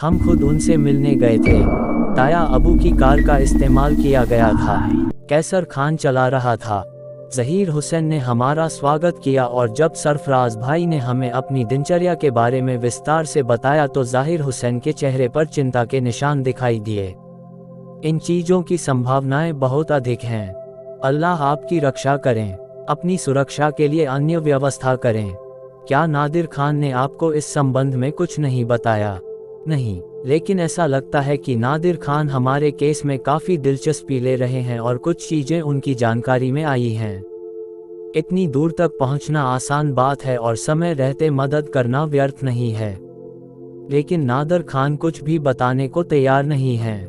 हम खुद उनसे मिलने गए थे। ताया अबू की कार का इस्तेमाल किया गया था। कैसर खान चला रहा था। ज़हीर हुसैन ने हमारा स्वागत किया और जब सरफराज भाई ने हमें अपनी दिनचर्या के बारे में विस्तार से बताया तो ज़हीर हुसैन के चेहरे पर चिंता के निशान दिखाई दिए। इन चीज़ों की संभावनाएं बहुत अधिक हैं। अल्लाह आपकी रक्षा करें। अपनी सुरक्षा के लिए अन्य व्यवस्था करें। क्या नादिर खान ने आपको इस संबंध में कुछ नहीं बताया? नहीं, लेकिन ऐसा लगता है कि नादिर खान हमारे केस में काफ़ी दिलचस्पी ले रहे हैं और कुछ चीज़ें उनकी जानकारी में आई हैं। इतनी दूर तक पहुंचना आसान बात है और समय रहते मदद करना व्यर्थ नहीं है। लेकिन नादिर खान कुछ भी बताने को तैयार नहीं हैं।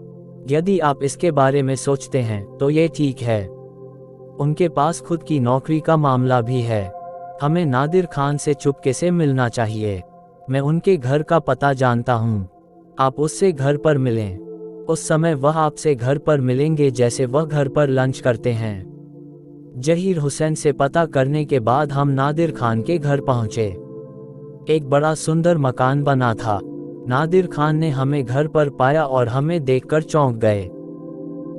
यदि आप इसके बारे में सोचते हैं तो ये ठीक है। उनके पास खुद की नौकरी का मामला भी है। हमें नादिर खान से चुपके से मिलना चाहिए। मैं उनके घर का पता जानता हूँ। आप उससे घर पर मिलें। उस समय वह आपसे घर पर मिलेंगे जैसे वह घर पर लंच करते हैं। ज़हीर हुसैन से पता करने के बाद हम नादिर खान के घर पहुँचे। एक बड़ा सुंदर मकान बना था। नादिर खान ने हमें घर पर पाया और हमें देखकर चौंक गए।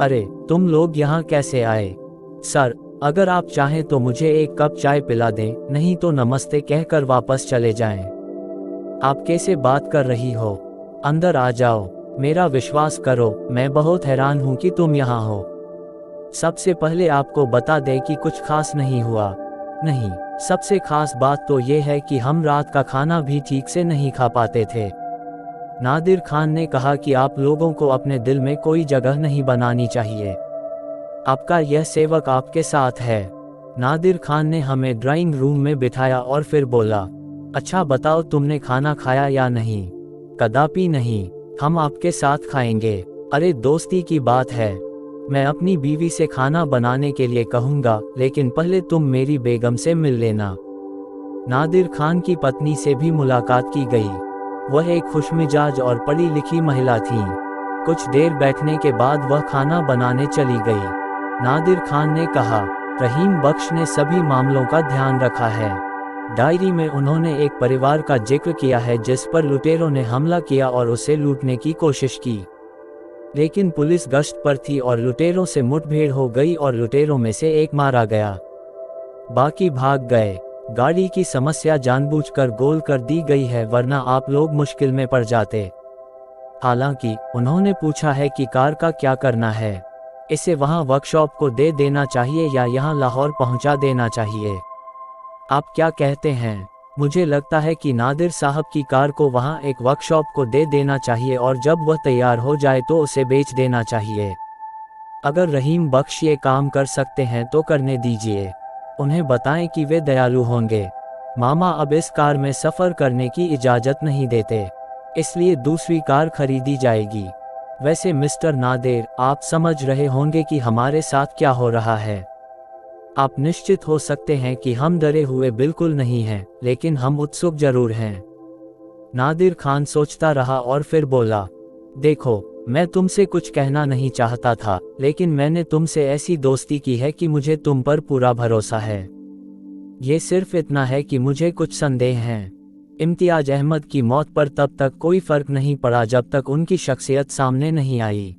अरे, तुम लोग यहाँ कैसे आए? सर, अगर आप चाहें तो मुझे एक कप चाय पिला दें, नहीं तो नमस्ते कहकर वापस चले जाएं। आप कैसे बात कर रही हो? अंदर आ जाओ। मेरा विश्वास करो, मैं बहुत हैरान हूँ कि तुम यहाँ हो। सबसे पहले आपको बता दें कि कुछ खास नहीं हुआ। नहीं, सबसे खास बात तो ये है कि हम रात का खाना भी ठीक से नहीं खा पाते थे। नादिर खान ने कहा कि आप लोगों को अपने दिल में कोई जगह नहीं बनानी चाहिए। आपका यह सेवक आपके साथ है। नादिर खान ने हमें ड्राइंग रूम में बिठाया और फिर बोला, अच्छा बताओ तुमने खाना खाया या नहीं? कदापि नहीं, हम आपके साथ खाएंगे। अरे, दोस्ती की बात है। मैं अपनी बीवी से खाना बनाने के लिए कहूँगा, लेकिन पहले तुम मेरी बेगम से मिल लेना। नादिर खान की पत्नी से भी मुलाकात की गई। वह एक खुशमिजाज और पढ़ी लिखी महिला थी। कुछ देर बैठने के बाद वह खाना बनाने चली गई। नादिर खान ने कहा, रहीम बख्श ने सभी मामलों का ध्यान रखा है। डायरी में उन्होंने एक परिवार का जिक्र किया है जिस पर लुटेरों ने हमला किया और उसे लूटने की कोशिश की। लेकिन पुलिस गश्त पर थी और लुटेरों से मुठभेड़ हो गई और लुटेरों में से एक मारा गया। बाकी भाग गए। गाड़ी की समस्या जानबूझकर गोल कर दी गई है, वरना आप लोग मुश्किल में पड़ जाते। हालांकि उन्होंने पूछा है कि कार का क्या करना है। इसे वहां वर्कशॉप को दे देना चाहिए या यहां लाहौर पहुंचा देना चाहिए? आप क्या कहते हैं? मुझे लगता है कि नादिर साहब की कार को वहां एक वर्कशॉप को दे देना चाहिए और जब वह तैयार हो जाए तो उसे बेच देना चाहिए। अगर रहीम बख्श ये काम कर सकते हैं तो करने दीजिए। उन्हें बताएं कि वे दयालु होंगे। मामा अब इस कार में सफ़र करने की इजाज़त नहीं देते, इसलिए दूसरी कार खरीदी जाएगी। वैसे मिस्टर नादिर, आप समझ रहे होंगे कि हमारे साथ क्या हो रहा है। आप निश्चित हो सकते हैं कि हम डरे हुए बिल्कुल नहीं हैं, लेकिन हम उत्सुक जरूर हैं। नादिर खान सोचता रहा और फिर बोला, देखो, मैं तुमसे कुछ कहना नहीं चाहता था, लेकिन मैंने तुमसे ऐसी दोस्ती की है कि मुझे तुम पर पूरा भरोसा है। ये सिर्फ इतना है कि मुझे कुछ संदेह हैं। इम्तियाज अहमद की मौत पर तब तक कोई फर्क नहीं पड़ा जब तक उनकी शख्सियत सामने नहीं आई।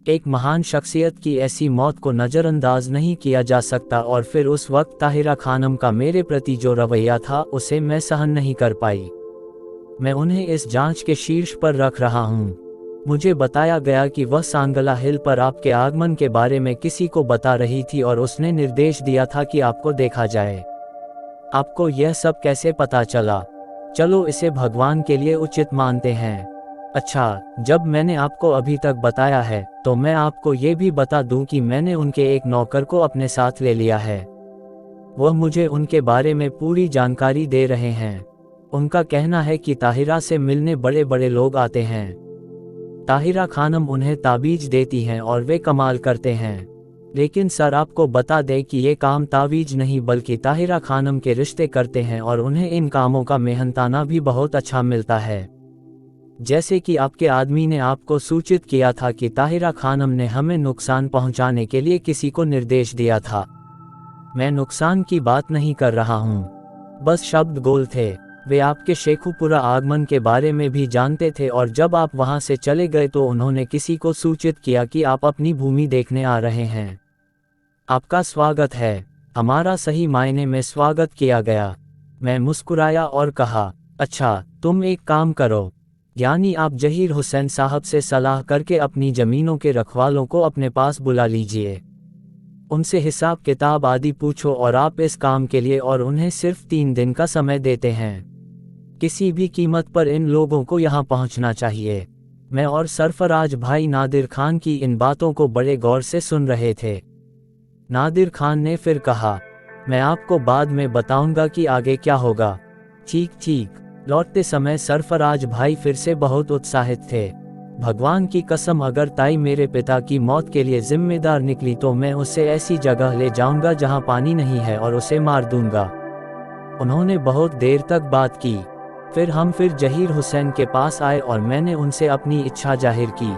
एक महान शख्सियत की ऐसी मौत को नज़रअंदाज नहीं किया जा सकता और फिर उस वक्त ताहिरा खानम का मेरे प्रति जो रवैया था उसे मैं सहन नहीं कर पाई। मैं उन्हें इस जांच के शीर्ष पर रख रहा हूँ। मुझे बताया गया कि वह सांगला हिल पर आपके आगमन के बारे में किसी को बता रही थी और उसने निर्देश दिया था कि आपको देखा जाए। आपको यह सब कैसे पता चला? चलो इसे भगवान के लिए उचित मानते हैं। अच्छा, जब मैंने आपको अभी तक बताया है तो मैं आपको ये भी बता दूं कि मैंने उनके एक नौकर को अपने साथ ले लिया है। वह मुझे उनके बारे में पूरी जानकारी दे रहे हैं। उनका कहना है कि ताहिरा से मिलने बड़े बड़े लोग आते हैं। ताहिरा खानम उन्हें ताबीज देती हैं और वे कमाल करते हैं। लेकिन सर, आपको बता दें कि ये काम तावीज नहीं बल्कि ताहिरा खानम के रिश्ते करते हैं और उन्हें इन कामों का मेहनताना भी बहुत अच्छा मिलता है। जैसे कि आपके आदमी ने आपको सूचित किया था कि ताहिरा खानम ने हमें नुकसान पहुंचाने के लिए किसी को निर्देश दिया था। मैं नुकसान की बात नहीं कर रहा हूं, बस शब्द गोल थे। वे आपके शेखुपुरा आगमन के बारे में भी जानते थे और जब आप वहां से चले गए तो उन्होंने किसी को सूचित किया कि आप अपनी भूमि देखने आ रहे हैं। आपका स्वागत है। हमारा सही मायने में स्वागत किया गया। मैं मुस्कुराया और कहा, अच्छा, तुम एक काम करो, यानी आप जहीर हुसैन साहब से सलाह करके अपनी ज़मीनों के रखवालों को अपने पास बुला लीजिए। उनसे हिसाब किताब आदि पूछो और आप इस काम के लिए और उन्हें सिर्फ 3 दिन का समय देते हैं। किसी भी कीमत पर इन लोगों को यहाँ पहुँचना चाहिए। मैं और सरफराज भाई नादिर खान की इन बातों को बड़े गौर से सुन रहे थे। नादिर खान ने फिर कहा, मैं आपको बाद में बताऊंगा कि आगे क्या होगा। ठीक ठीक। लौटते समय सरफराज भाई फिर से बहुत उत्साहित थे। भगवान की कसम, अगर ताई मेरे पिता की मौत के लिए जिम्मेदार निकली तो मैं उसे ऐसी जगह ले जाऊंगा जहां पानी नहीं है और उसे मार दूंगा। उन्होंने बहुत देर तक बात की। फिर हम जहीर हुसैन के पास आए और मैंने उनसे अपनी इच्छा जाहिर की।